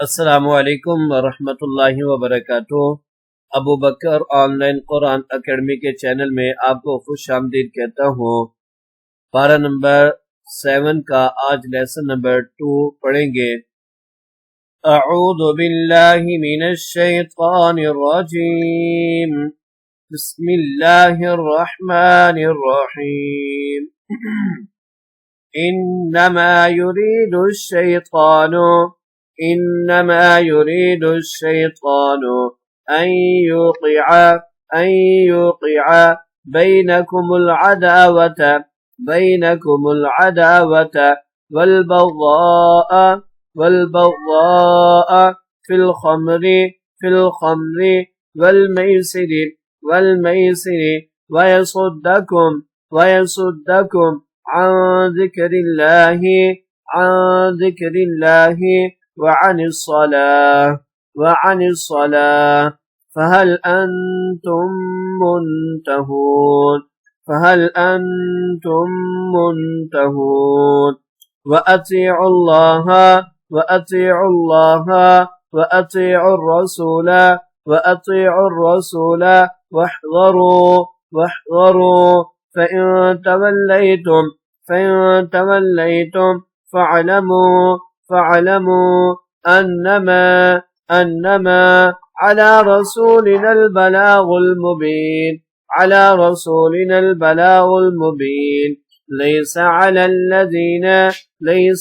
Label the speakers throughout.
Speaker 1: अस्सलामुअलैकुम वरहमतुल्लाहि वबरकातुह। अबू बकर ऑनलाइन कुरान अकेडमी के चैनल में आपको खुश आमदीद कहता हूँ। पारा नंबर 7 का आज लेसन नंबर 2 पढ़ेंगे। अऊज़ु बिल्लाहि मिनश शैतानिर रजीम। बिस्मिल्लाहिर रहमानिर रहीम। इन्नमा युरीदु الشيطان أن يوقع بينكم العداوة والبغضاء في الخمر والميسر ويصدكم عن ذكر الله وعن الصلاة فهل أنتم منتهون وأطيعوا الرسول واحذروا فإن توليتم فاعلموا أنما على رسولنا البلاغ المبين ليس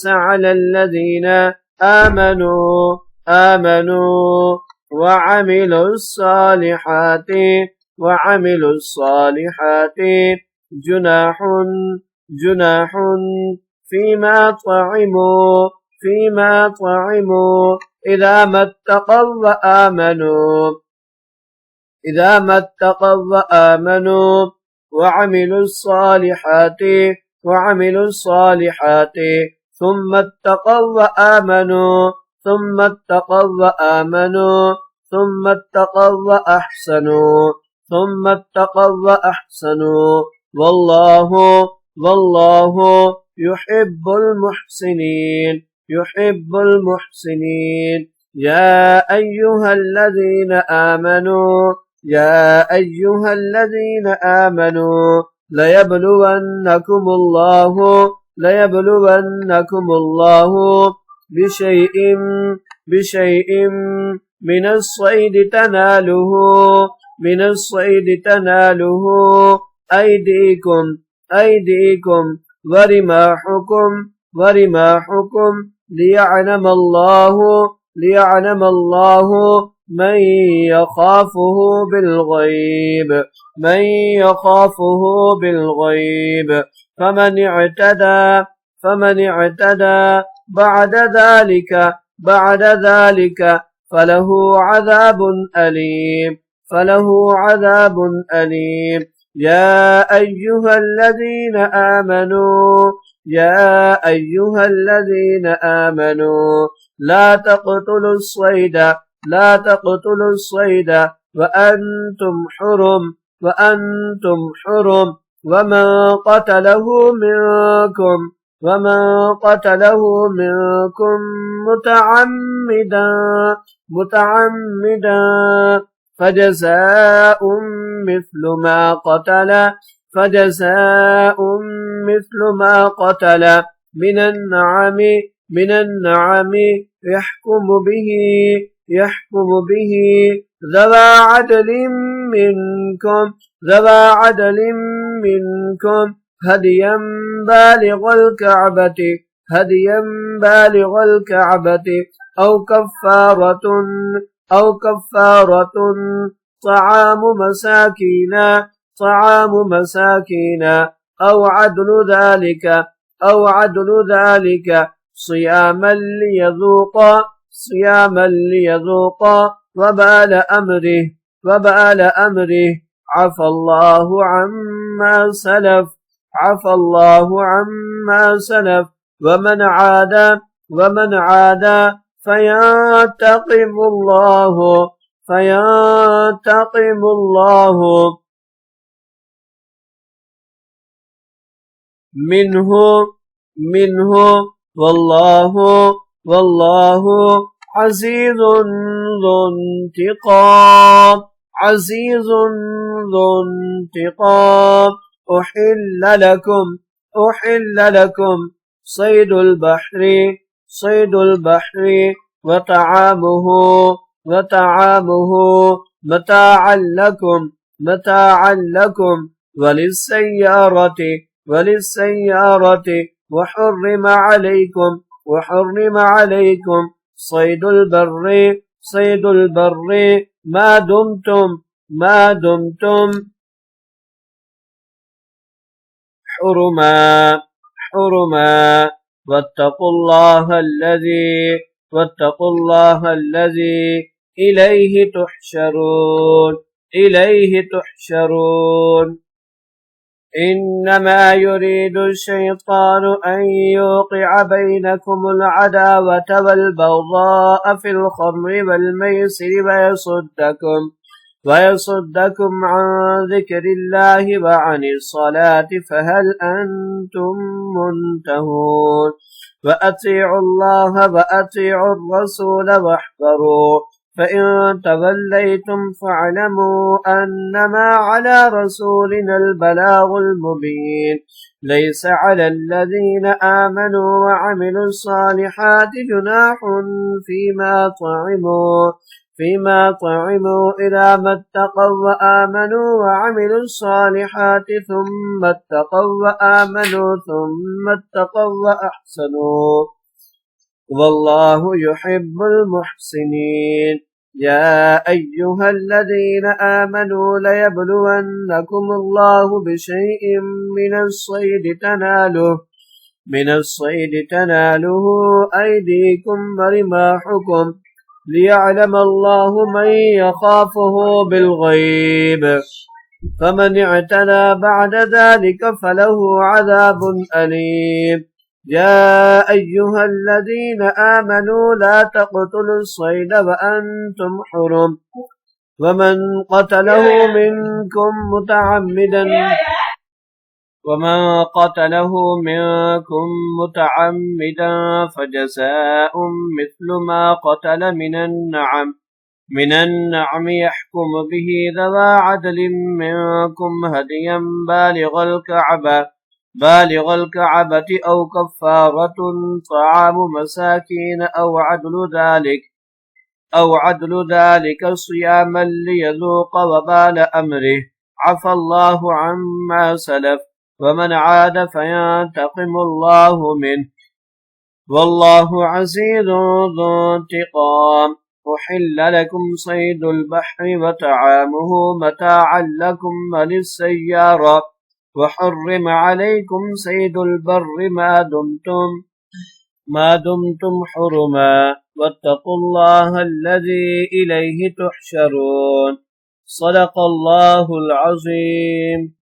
Speaker 1: على الذين آمنوا وعملوا الصالحات جناح فيما طعموا إذا ما اتقوا وآمنوا وعملوا الصالحات ثم اتقوا وأحسنوا والله يحب المحسنين يا أيها الذين آمنوا ليبلونكم الله بشيء من الصيد تناله أيديكم ورماحكم ليعلم الله من يخافه بالغيب فمن اعتدى بعد ذلك فله عذاب أليم يا أيها الذين آمنوا لا تقتلوا الصيد وأنتم حرم ومن قتله منكم متعمدا فجزاء مثل ما قتل من النعم يحكم به ذوى عدل منكم هديا بالغ الكعبة أو كفارة طعام مساكين أو عدل ذلك صياما ليذوق وبال أمره عفى الله عما سلف ومن عاد فينتقم الله منه والله عزيز ذو انتقام عزيز ذو انتقام أحل لكم صيد البحر وطعامه متاعا لكم وللسيارة وحرم عليكم صيد البر ما دمتم حرما واتقوا الله الذي إليه تحشرون إنما يريد الشيطان أن يوقع بينكم العداوة والبغضاء في الخمر والميسر ويصدكم عن ذكر الله وعن الصلاة فهل أنتم منتهون وأطيعوا الله وأطيعوا الرسول واحذروا فإن توليتم فاعلموا أنما على رسولنا البلاغ المبين ليس على الذين آمنوا وعملوا الصالحات جناح فيما طعموا إذا ما اتقوا وآمنوا وعملوا الصالحات ثم اتقوا وأحسنوا والله يحب المحسنين يا أيها الذين آمنوا ليبلونكم الله بشيء من الصيد تناله أيديكم ورماحكم ليعلم الله من يخافه بالغيب فمن اعتدى بعد ذلك فله عذاب أليم يا أيها الذين آمنوا لا تقتلوا الصيد وأنتم حرم ومن قتله منكم متعمدا فجزاء مثل ما قتل من النعم يحكم به ذوى عدل منكم هديا بالغ الكعبة أو كفارة طعام مساكين أو عدل ذلك صياما ليذوق وبال أمره عفى الله عما سلف ومن عاد فينتقم الله منه والله عزيز ذو انتقام أحل لكم صيد البحر وطعامه متاعا لكم وللسيارة وحرم عليكم صيد البر ما دمتم حرما واتقوا الله الذي إليه تحشرون صدق الله العظيم